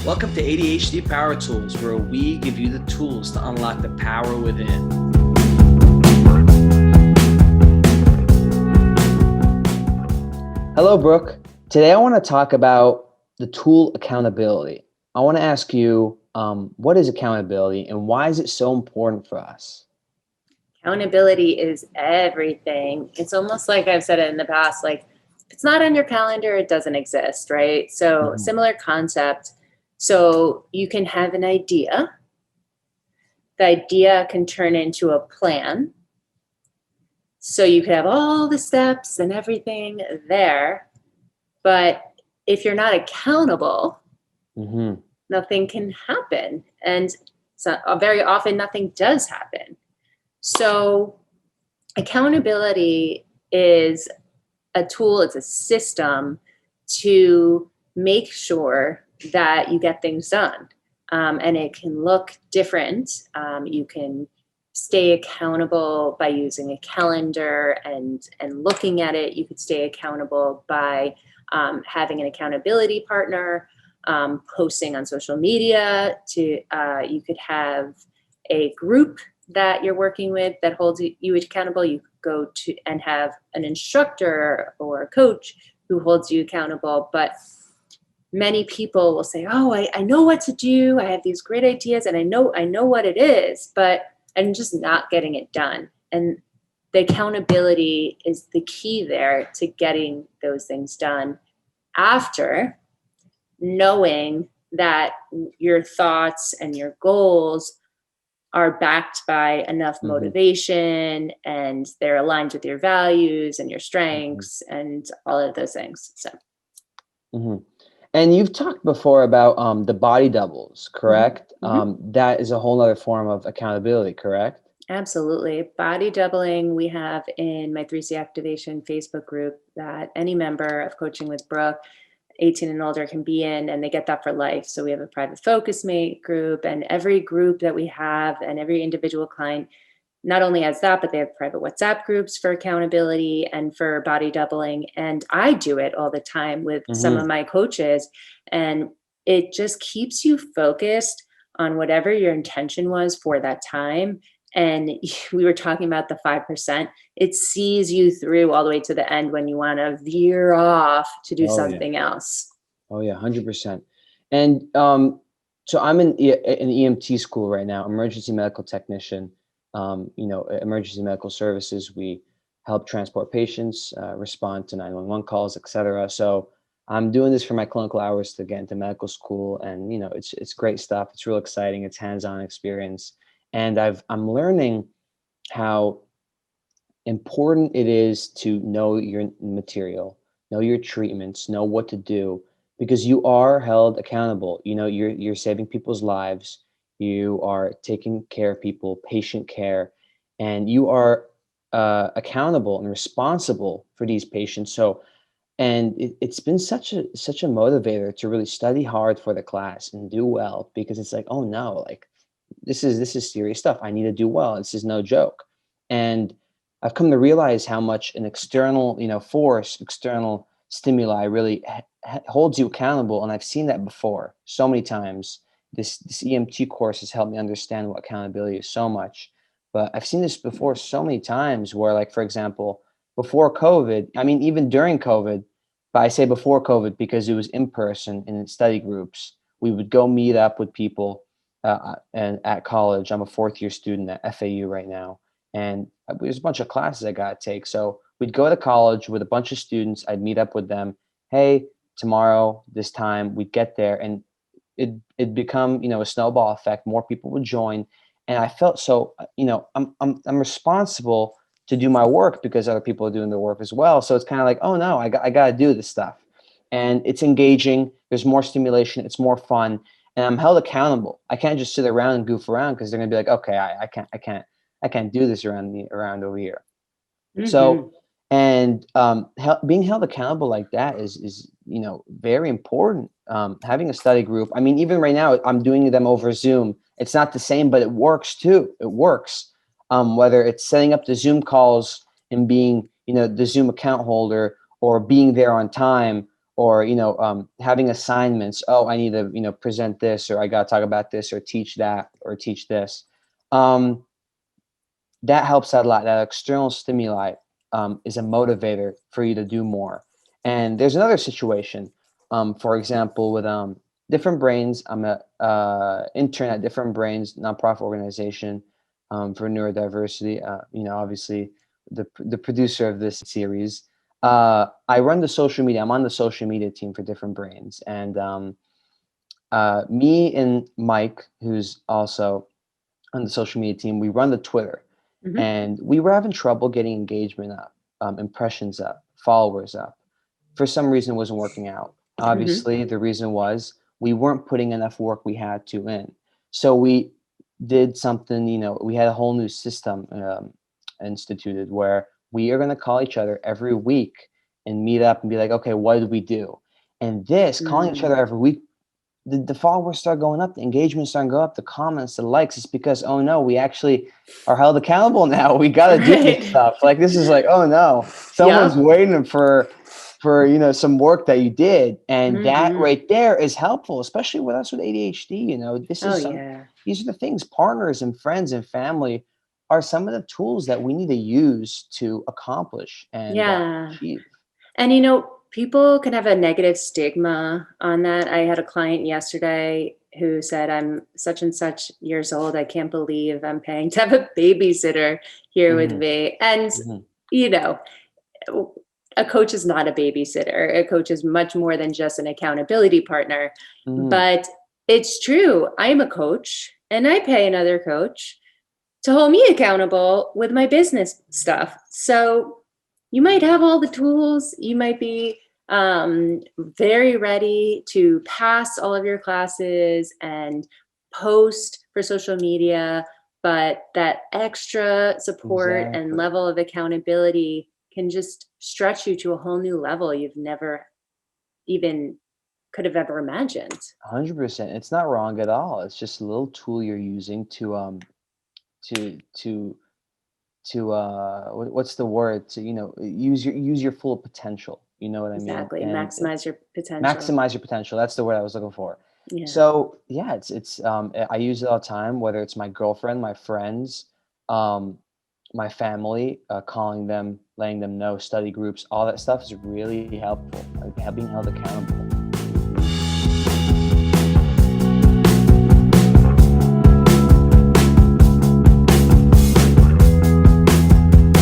Welcome to ADHD Power Tools, where we give you the tools to unlock the power within. Hello, Brooke. Today I want to talk about the tool accountability. I want to ask you, what is accountability and why is it so important for us? Accountability is everything. It's almost like I've said it in the past, like if it's not on your calendar, it doesn't exist, right? So similar concept. So you can have an idea. The idea can turn into a plan. So you could have all the steps and everything there. But if you're not accountable, nothing can happen. And so very often nothing does happen. So accountability is a tool, it's a system to make sure that you get things done. And it can look different. You can stay accountable by using a calendar and looking at it. You could stay accountable by having an accountability partner, posting on social media. You could have a group that you're working with that holds you accountable. You go to and have an instructor or a coach who holds you accountable. But many people will say, oh, I know what to do. I have these great ideas and I know what it is, but I'm just not getting it done. And the accountability is the key there to getting those things done after knowing that your thoughts and your goals are backed by enough motivation and they're aligned with your values and your strengths and all of those things. So. And you've talked before about the body doubles, correct? That is a whole other form of accountability, correct? Absolutely. Body doubling, we have in my 3C Activation Facebook group that any member of Coaching with Brooke, 18 and older, can be in, and they get that for life. So we have a private focus mate group, and every group that we have and every individual client not only has that, but they have private WhatsApp groups for accountability and for body doubling. And I do it all the time with some of my coaches. And it just keeps you focused on whatever your intention was for that time. And we were talking about the 5%. It sees you through all the way to the end when you want to veer off to do something else. Oh, yeah, 100%. And so I'm in an EMT school right now, emergency medical technician. Emergency medical services. We help transport patients, respond to 911 calls, etc. So I'm doing this for my clinical hours to get into medical school, and it's great stuff. It's real exciting. It's hands-on experience, and I'm learning how important it is to know your material, know your treatments, know what to do, because you are held accountable. You're saving people's lives. You are taking care of people, patient care, and you are accountable and responsible for these patients. So, and it's been such a motivator to really study hard for the class and do well, because it's like, oh no, like this is serious stuff. I need to do well. This is no joke. And I've come to realize how much an external, force, external stimuli really holds you accountable. And I've seen that before so many times. This EMT course has helped me understand what accountability is so much. But I've seen this before so many times where, like, for example, before COVID, I mean, even during COVID, but I say before COVID because it was in person in study groups, we would go meet up with people and at college. I'm a fourth-year student at FAU right now. And there's a bunch of classes I got to take. So we'd go to college with a bunch of students. I'd meet up with them. Hey, tomorrow, this time, we'd get there. And it'd become, a snowball effect. More people would join. And I felt so, I'm responsible to do my work because other people are doing their work as well. So it's kind of like, oh no, I got to do this stuff. And it's engaging. There's more stimulation. It's more fun. And I'm held accountable. I can't just sit around and goof around because they're going to be like, okay, I can't do this around over here. So, and being held accountable like that is very important. Having a study group. I mean, even right now, I'm doing them over Zoom. It's not the same, but it works too. It works. Whether it's setting up the Zoom calls and being, the Zoom account holder, or being there on time, or having assignments. Oh, I need to present this, or I got to talk about this, or teach that, or teach this. Um, that helps out a lot. That external stimuli is a motivator for you to do more. And there's another situation, for example, with Different Brains. I'm a intern at Different Brains nonprofit organization for neurodiversity. Obviously, the producer of this series. I run the social media. I'm on the social media team for Different Brains, and me and Mike, who's also on the social media team, we run the Twitter, Mhm. and we were having trouble getting engagement up, impressions up, followers up. For some reason, it wasn't working out. Mhm. Obviously, the reason was we weren't putting enough work we had to in. So we did something, we had a whole new system instituted where we are going to call each other every week and meet up and be like, okay, what did we do? And this calling each other Mm. every week, the followers start going up, the engagement start going up, the comments, the likes. It's because, oh no, we actually are held accountable now. We got to do this Right. stuff. Like, this is like, oh no, someone's Yep. waiting for some work that you did, and that Mhm. right there is helpful, especially with us with ADHD. This Oh is some yeah. these are the things. Partners and friends and family are some of the tools that we need to use to accomplish and Yeah. achieve. And people can have a negative stigma on that. I had a client yesterday who said, I'm such and such years old. I can't believe I'm paying to have a babysitter here with Hmm. me. And, Hmm. you know, a coach is not a babysitter. A coach is much more than just an accountability partner. Hmm. But it's true. I'm a coach and I pay another coach to hold me accountable with my business stuff. So you might have all the tools, you might be very ready to pass all of your classes and post for social media, but that extra support and Exactly. level of accountability can just stretch you to a whole new level you've never even could have ever imagined. 100%. It's not wrong at all. It's just a little tool you're using to to what's the word, to use your full potential. You know what I mean? Exactly. And Maximize your potential. maximize your potential. That's the word I was looking for. Yeah. So yeah, I use it all the time, whether it's my girlfriend, my friends, um, my family, calling them, letting them know, study groups, all that stuff is really helpful. Like, being held accountable.